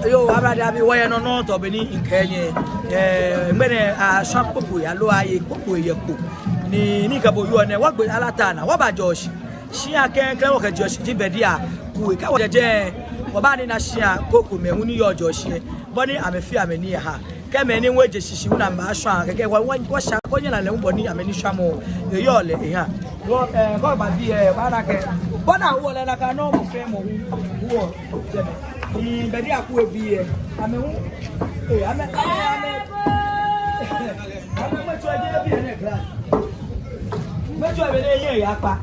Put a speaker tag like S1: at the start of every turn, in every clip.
S1: Yo, abada bi waya no to beni nkenye ngbene a shampoo ya lo aye popo ye ko ni gabo yo ne wagbe alatana wa ba Josh shia kenken wo ke Josh ji bedi a ku ka wo je wo ba ni na shia koko me hu ni yo Josh boni amefi ameni ha ke me ni weje shishi hu na ma sha keke wa sha ko nyala le boni ameni sha mo yo le ha wo ko ba bi ba na ke bona wo le na ka no mo fe mo wo bedi aku ebi e ame hu ame me to je bi e class me to be le yen ya pa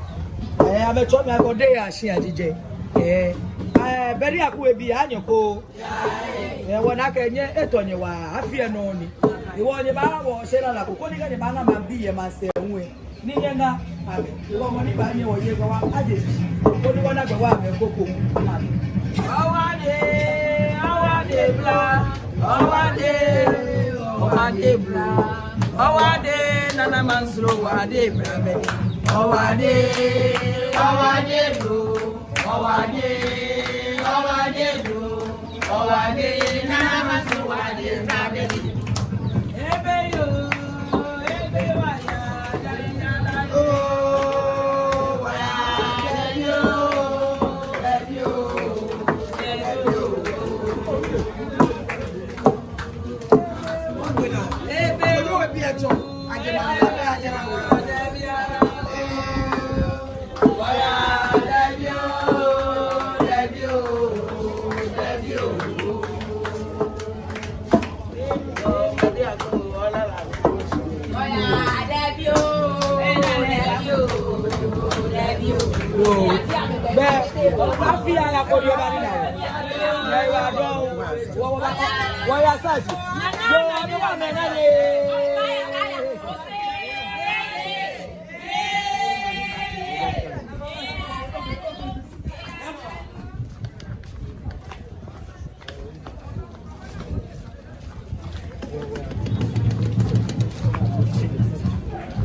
S1: ame to me go dey asin ajije bedi aku ebi anyoko wona ka nye etonye wa afie no ni iwo ni ba wo se la ko ni ga ni ba na ma bi ye ma se nwe ni yenga ame iwo mo ni ba ni wo ye ko wa aje ko ni wona gbe wa me koko Awade bla, awade bla, awade nana mansro awade bla, awade blo, awade nana mansro awade bla, ebe yo, ebe waya,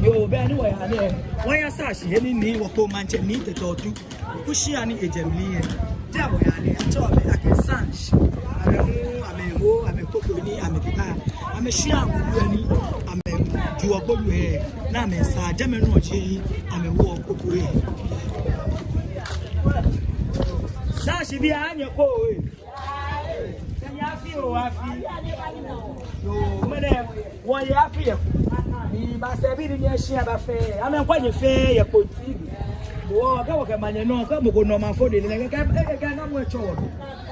S1: Yo, be anyway, when you start, you need what go manche need to do. Kushi ani ejemli. There we are. I told me I can sanch. I'm koko ni kita. I'm shia nguni. I'm juwa kolu he. Na me sa jame no ji. I'm wo koko he. Sa shi bi anye ko he. Yafi o afi. Yo, mene wo yafi. Ni ba se bi ni shia ba fe. Ame kwa nye fe ye ko ti. Wo ka wo ke manye no ka mo ko no ma fo de le ka na mo echo wo.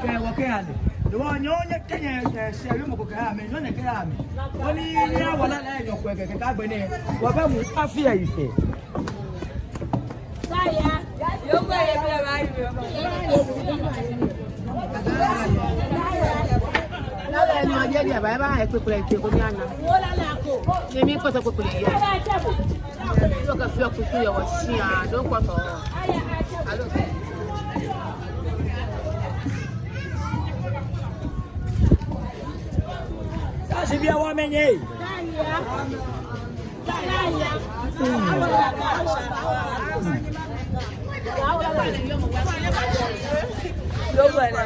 S1: Ke wo ke ale. Wo nyonya kenya se ri mo ko ka me nyonya ke ame. Oni ni awala la enyo ko ke ka gbe ni. Wo ba mu afia ife. Saya, yo gbe ye bi ba yi. La ni oje dia ba ba e pe pe ko ni ana. Wo la la ko. Ni mi ko to ko ye. Yo ka fi okutu ye wo si a do ko to. Alo. Sa se bia wa menye.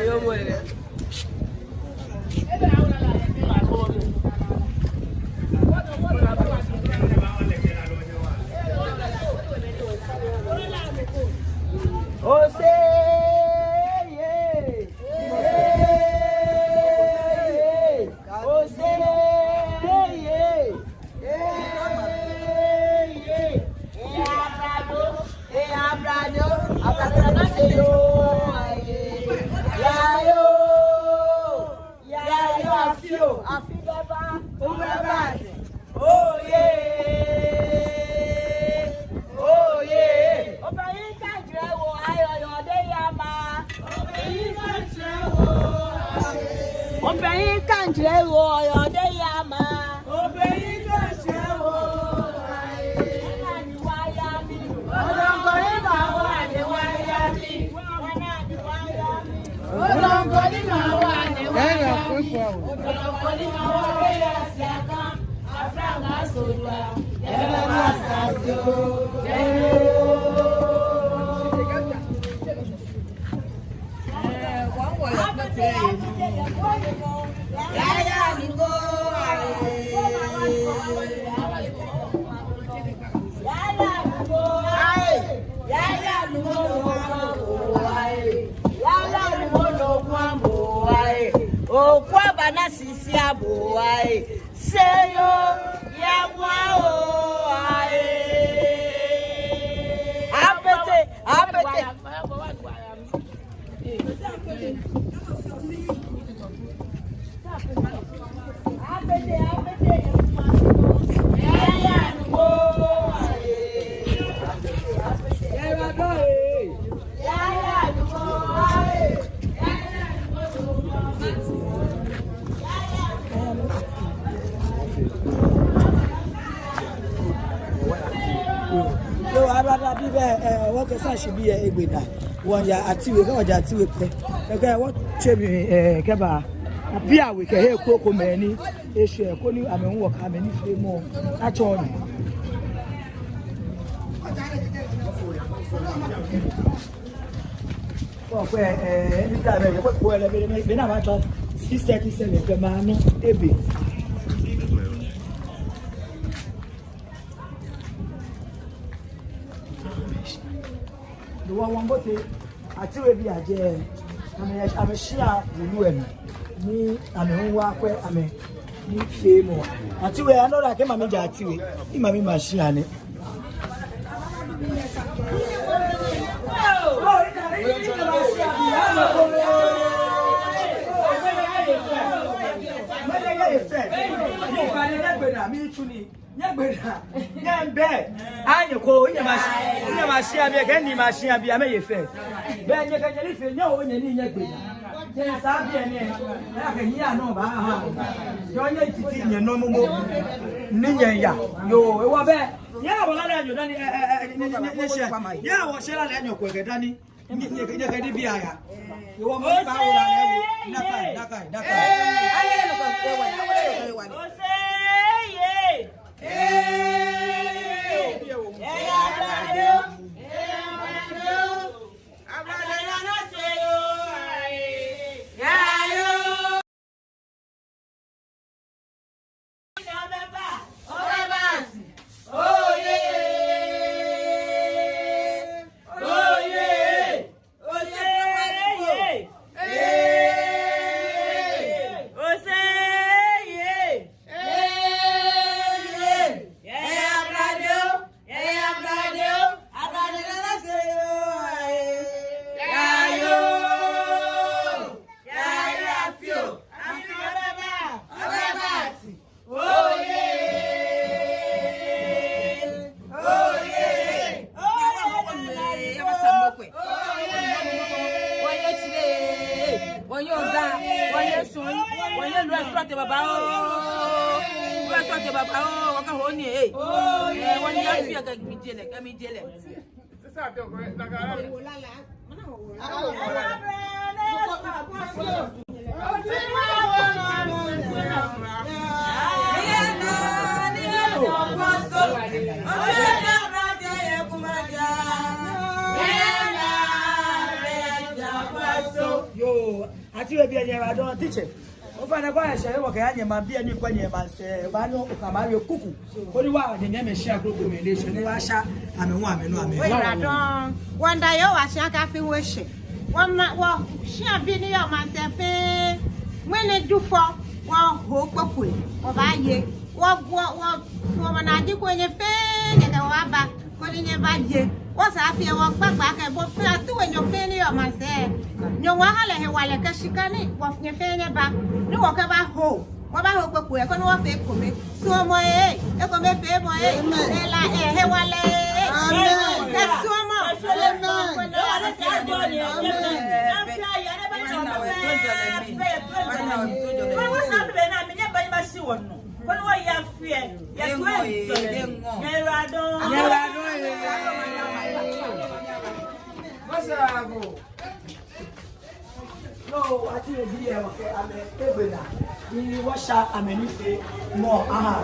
S1: Yo bueno.
S2: O kwa bana sisi abo ai seyo ya kwa o ai apete
S1: what can she be a good night? One ya at 2 weeks, at 2 weeks. Okay, what Chevy Keba appear we can hear Coco Many, Asia, Connie, I mean, walk, I mean, if more. That's all. Where anytime, what when I want 6:37, the man, Ebi. The one both I tell you, I'm a share with me, I'm a walk where I mean, fame more. I tell you, I know that I came a major at you, in my machine. Yo, I tell you, I don't teach it. Ofana kwa share wo ka anya ma bia ni kwa nya ma se ba no ka ma we kuku ko ni wa de nya me share recommendation ni wa sha ame hu ame no ame
S3: we ra don wanda yo wa sha ka fi we she wo share bi ni yo ma se fe when do for wo ho poku wo ba ye wo na di ko nye fe nye ka wa ba ko ni nye ba ye wo sa fi wo gbagba ka bo fe atu we nyo fe ni yo ma se nyo wa hale he wale ka shikani wo nye fe nye ba ni wo ka ba ho wo ba ho poku e ko no wo fe ko me so mo e ko me fe mo e la he wale amen e so mo
S1: no, I think we are okay. I'm a we wash out. I'm a more. Aha.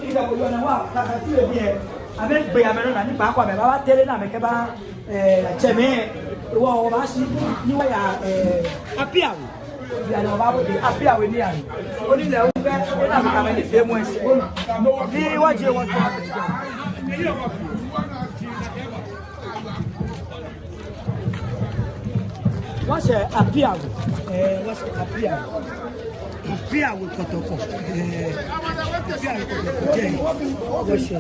S1: If I go on a walk, I feel here. I mean, be a man and back on my telling them, make about Cheme. Well, you are appear. ya no ba bo de apia we ni ani oni le wo be na ka me ni fe mu ese ni wa je wo to what's a apia what's a apia we kotoko apia we kotoko je what's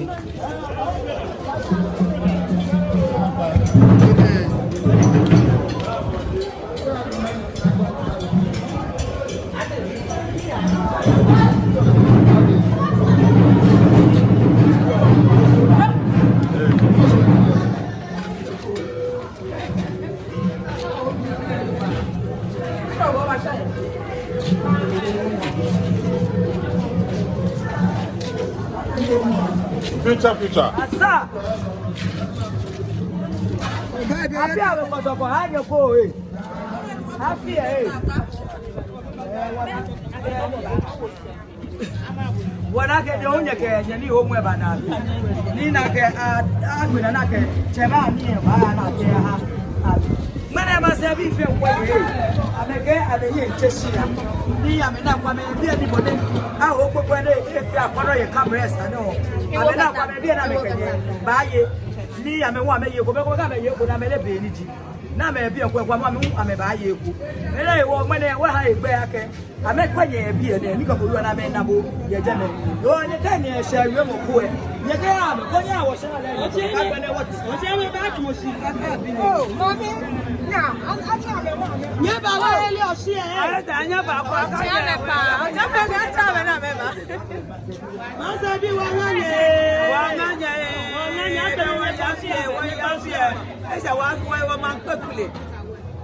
S4: Future.
S1: Asa. Apia we kotoko hanye ko Apia wana ke de onye ke nyani ho mu eba na ni na ke agwina na ke chema ni ba na ke ha mana ma se bi fe kwa ameke abeye nchesia ni ya me na kwa me bi ani bode a ho popo ne e fi akono ye camera sa no ame na kwa me bi na me kenye ba ye ni ya me wa me ye ko me ko ka me ye ko na me le be ni ji na me bi ekwa kwa me ame ba ye ku ele wo mene we ha egbe ake ame kwenye bi ene ni ka bo na me na bo ye je me yo ni ka ni e sha we mo ku e ye ka ya me konya wo sha le ka gbe ne wo o je me ba ki mo si ka ka bi ni oh mami na a cha me wa me ye ba wa ele o si e ale ta nya ba kwa ka ya me pa ja me ga cha me na me ba ma se bi wa nganye ta wa ja si e wa ya si e ese wa fún ẹwọ máa ń pẹ̀kùlẹ̀.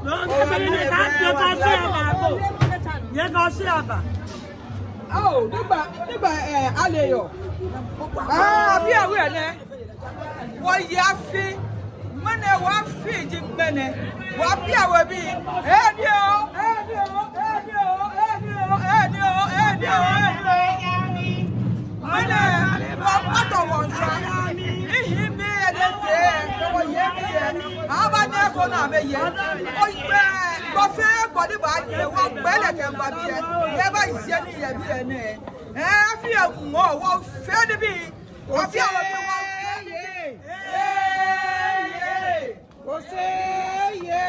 S1: Lọ́nà ní ká sí àbà àbò. Yẹ ká sí àbà.
S5: Nígbà àlèyọ̀. Bí àwẹ̀ ẹ̀ lẹ́, wọ́n yẹ fi, mọ́nà wọ́n fi ìjì gbẹ̀nẹ̀, wọ́n bí àwẹ̀ bí, ẹ̀ẹ́dì o. Mọ́nà wọ́n pàtó wọ̀n ṣá. Ìhìn mi ẹ̀dẹ̀dẹ̀ wọ́n yẹ mi yẹ. Àwọn ní ẹ̀kọ́ náà mi yẹ. Ó gbẹ gbọ́fẹ́ gbọ́dí bá yẹ wọ́n gbẹ́lẹ̀ kẹ́ gbà bí ẹ. Ẹ bá ìṣe ní ìyẹ̀ bí ẹ náà. Ẹ fi ẹ̀gùn mọ́ wọ́n fẹ́ níbí. Wọ́n fi àwọn bí wọ́n fẹ́ yé. Kò sí yé.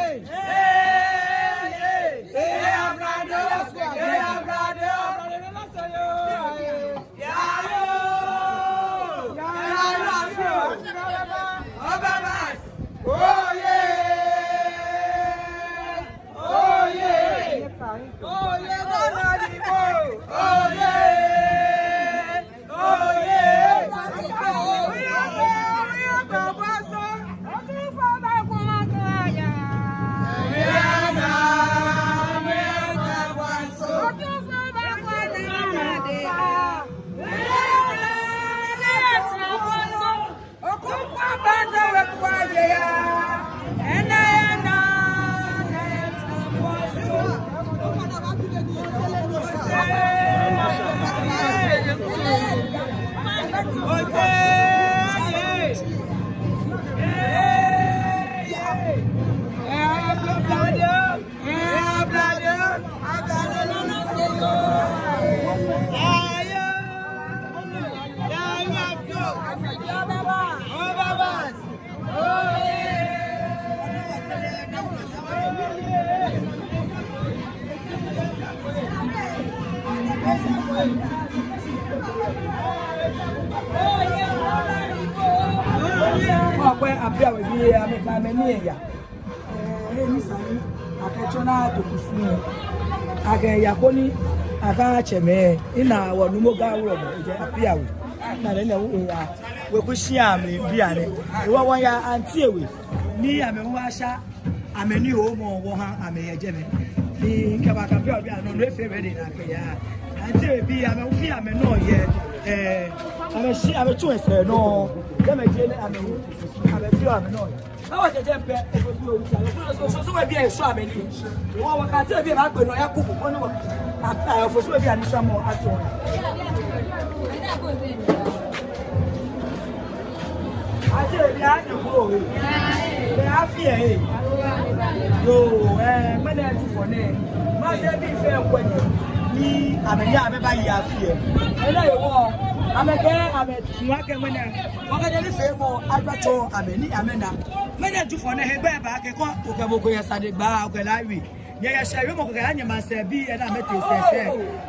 S1: Ọpẹ́ abia we bi ameka me ni eya ni sani akechona to kusni aga ya koni aga cheme ina wonu mo ga wuro je abia we na le na wo ya we ku hia me bia ne e wo won ya anti ewe ni ame wo asha ameni ho mo wo ha ame ye je me ni kaba ka bia bia no no efe we ni na ke ya anti ewe bi ame wo fi ame no ye ame si ame tu ese no dem je ni ame wo ame fi ame no how was the jump so we be e so ame ni wo wa ka te bi ba gbe no ya kuku ko ni wo fo so bi ani so mo ato ate bi a ni ko we be a fi e Yo, mene tu for ne. Ma se bi fe kwani. Ni amenya ameba ya fie. Ena yo ameke ametua ke mene. Waka de ni fe mo agbato ameni amena. Mene tu for ne he ba ba ke ko okaboko ya sade gba okelawi. Nye ya shawe mo kokela nyama se bi e na mete sese.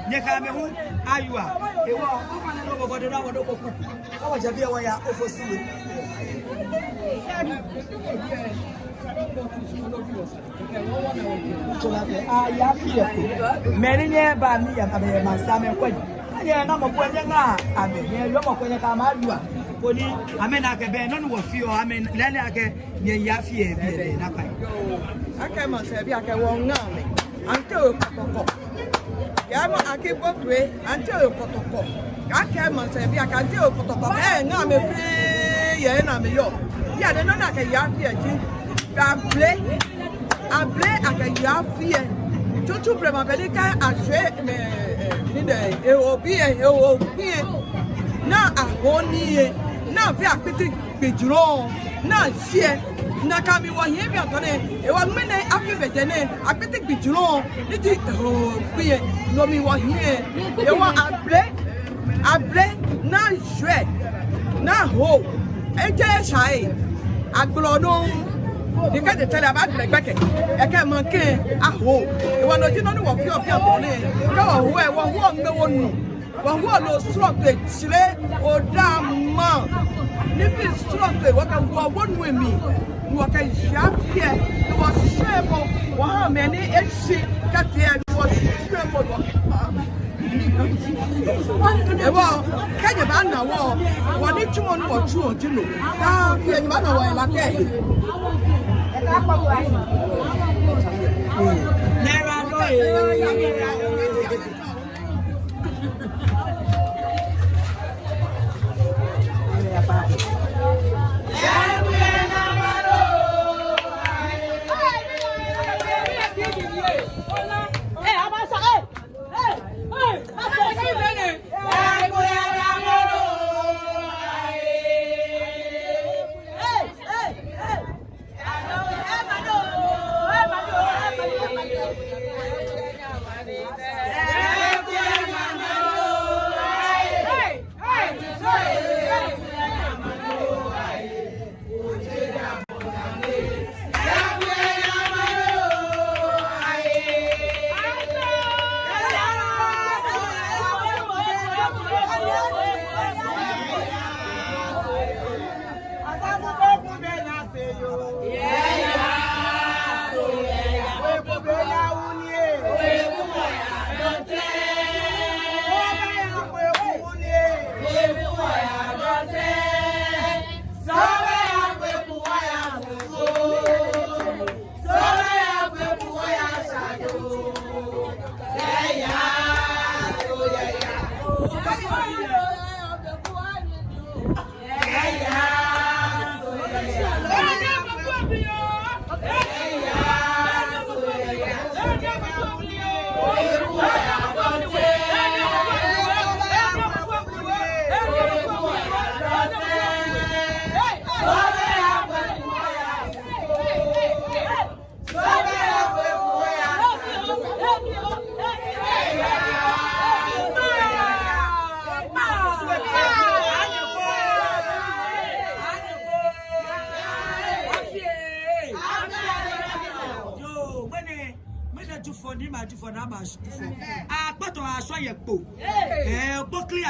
S1: Nye ka me hu ayua. Ewo afana no bodo na wodo ko ku. Awo jabi e wo ya ofosiwe. Ya fie meri nye ba mi ya kabe masame kwaji anye na mo kwenye nga abe nye yo mo kwenye ka malua koni amena ke be no no wo fie o amen lele ake nye ya fie bi na kai
S5: ake ma se bi ake won na me ante o kokoko ya ma ake botwe ante o kokoko ake ma se bi ake ante o kokoko na me fi ye na me yo ya de no na ke ya fie ji Ablé ake ya fie tutu prema belika ahwe ni de eobi na ahoni na fi apiti gbejuro na sie na kami wo yin bi atone e wa mene afi bejene apiti gbejuro ni ti eobi no mi wo yin e wa ablé na hwe na ho eje sai agblodo Nika de tell about the back. I can't manke aho. You want to know what you are born in. Go away, one no one. One no strong play, chile or damn man. If it's strong play, what can go one with me? What can sharp here? You was shameful. Wow, many she got here was shameful. Well, can you ban now? What did you want or two to know? Now, you run away like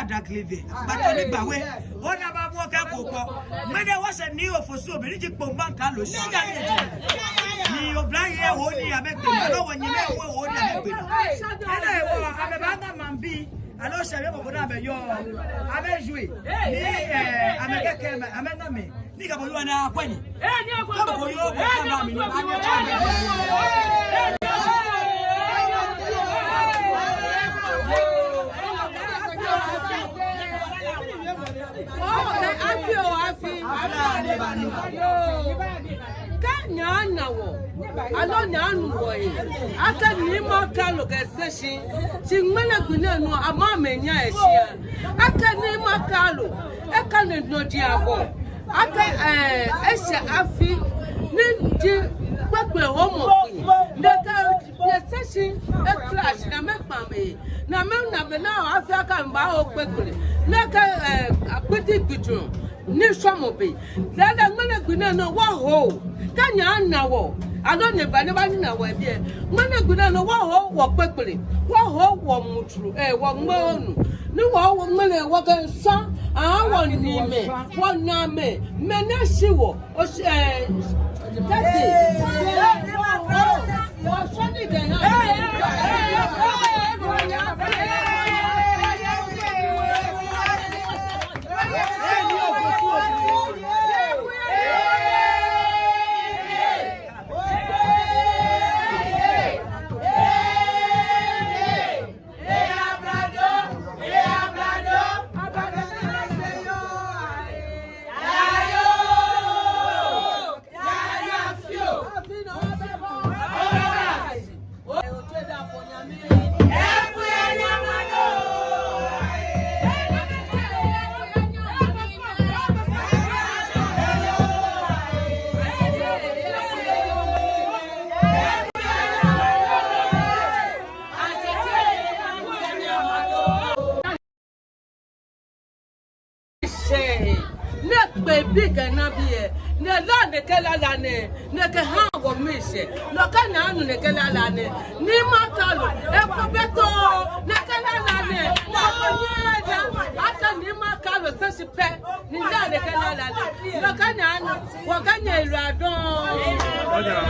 S5: Daglive, but only Bawe. What about what I go? Many was a new for so many Pomban Carlos. You blind here, only I make the when you know what I make. I'm a bad man be. I know Shabba would have your Amejoui. I'm a cam, I'm a name. Nigga, you are now 20.
S4: I don't know. I can name my color session. She may not know a mamma. I can name my color. I can't know Diabo. I can Afi. Ninja, what pe homo neka ye session e clash na me pame na me na afia ka mba o pekule neka apeti bitu ni somobe dada ngene gbina no wa ho kanya na wo ado ne ba na wo bie ngene gbina no wa ho wo pekule wa ho wo mutru wo ngonu ni wo ngene wo kan sa wo ni me wo na me na shi wo o big and nabie ne la ne kala la ne ke ha wo mise no ka na anu ne kala la ne ni makalo e ko beto ne kala la ne wa ko nyeda ata ni makalo se sipe ni la ne kala la ne no ka na anu wo ka nya ilu adon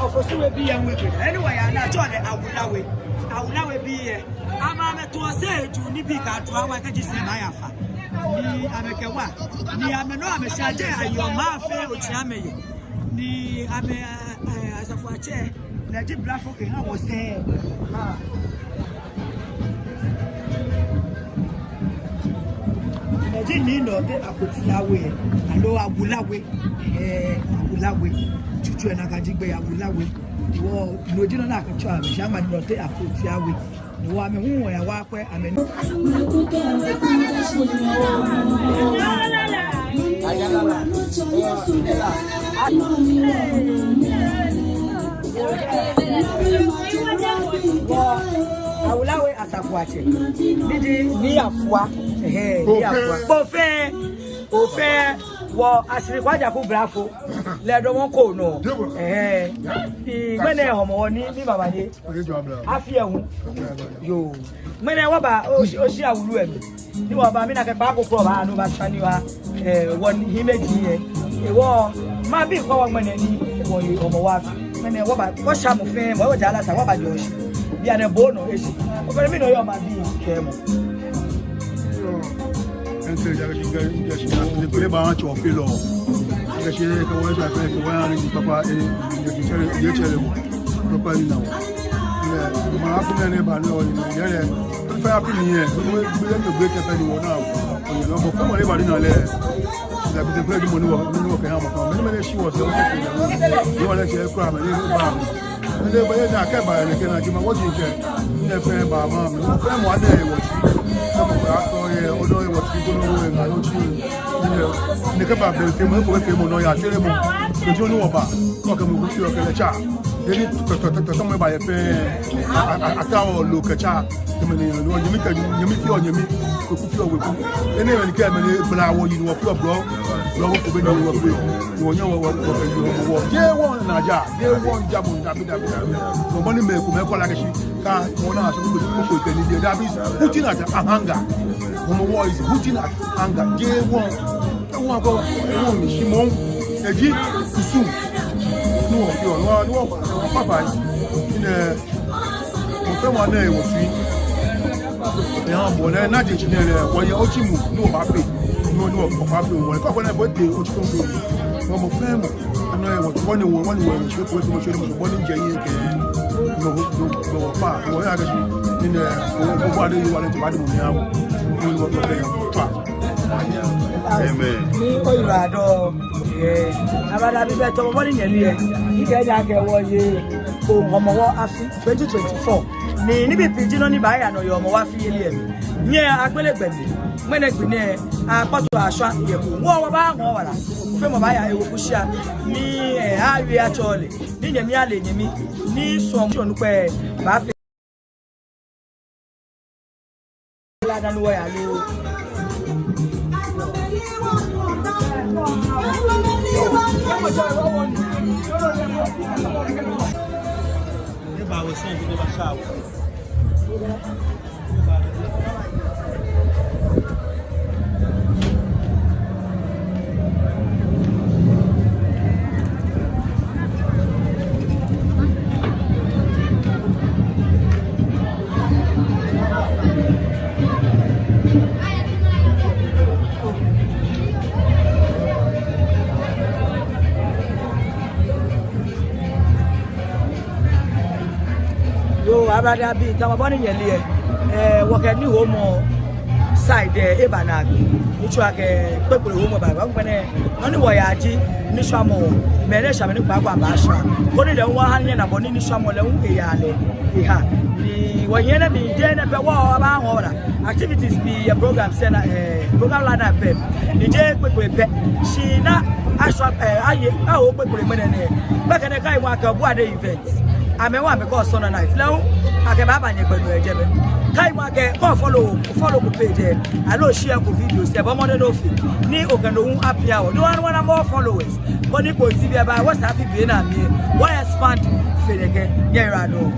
S1: ofosuwe bi ya nweke anyway na chole awulawe bi ye ama me to se ju ni bi ka to awa ka jise na yafa ni amekewa ni ameno ameshaje ayo ma fe ochi ameye ni ame asafu ache na ji blafo ke ha wo se na ji ni no de akotiawe alo awulawe awulawe tutu na kajigbe awulawe wo lojina na akacho ame shama ni note akotiawe wo ame hu ya wa kwe ame awulawe asafuache ni afua ni afua ofe wo asiri kwaja ku brafo le do won ko no gbene homo ni baba ye afi ehun yo gbene wa ba o si awulu emi ni wa ba mi na ke pa kokoro ba no ba sani wa won himeji ye wo ma bi ko wa gbene ni wo homo wa gbene wa ba ko sha mo fe mo wa jala sa wa ba joshi bi ane bono esi o fe mi no yo ma bi ke mo
S6: les parents qui ont fait leur papa et ne ka ba be fe mo ko fe mo no ya tere mo ko jo no ba ko ka mo ku yo ka cha ni to mo ba ye fe ata o lo ka cha te me ni no ni mi ka ni mi fi o ni mi ko ku fi o we ku ene ni ka me ni bla wo yi no ku bro lo ko be ni wo ku yo nya wo ko fe yo wo je won na ja je won ja mo da bi mo mo ni me ku me ko la ka shi ka mo na so ko te ni de da bi putin at hanga Homo war is putting at anger. Day one go Shimon, Eji, Kusum. No, Papa. In a one day was free. The humble, not the engineer, while you're Ochimu, no happy, no, Papa, when I got when I bought the Ochimu, Homo family. I know what one way, which was one in Jay. No, Papa, or actually in the body you wanted to buy them now.
S1: Amen. Ni oyirado abada bi beto mo ni yeli e ike ja ke wo ye o omo wo afi 2024 ni bi pidgin ni ba ya no yo mo wa fi ele em nye agbelegbe mi mene gbine apoto aswa ye ku wo ba ngo wala fe mo ba ya ewo kushia ni awi achole ni nyemi ale nyemi ni so mo nu pe ba fe la dan wo ya lo
S7: I was saying to never shower.
S1: Abada bi tama boni nyele woke ni ho mo side e banag ichu ake pepure ho mo ba wa gbene oni wo ya ji ni swamo mere sha me ni gba ba sha ko ni le wa han na boni ni swamo le un e ya le ha ni wo yen na mi je na be wo ba ho ra activities be a program sena program ladder pe ni je pepure pe shi na aswa aye a ho pepure me ne ba ka ne kai wa ka bu ade events amewa me ko so na night lewo ake baba nye pẹ̀lú eje be kai wa ke ko follow ko page I know share ko video se ba mo de no fi ni Oganohun happy hour no one more followers ko ni ko ti bi ba WhatsApp bi na mi why expand fe de ke nye ra do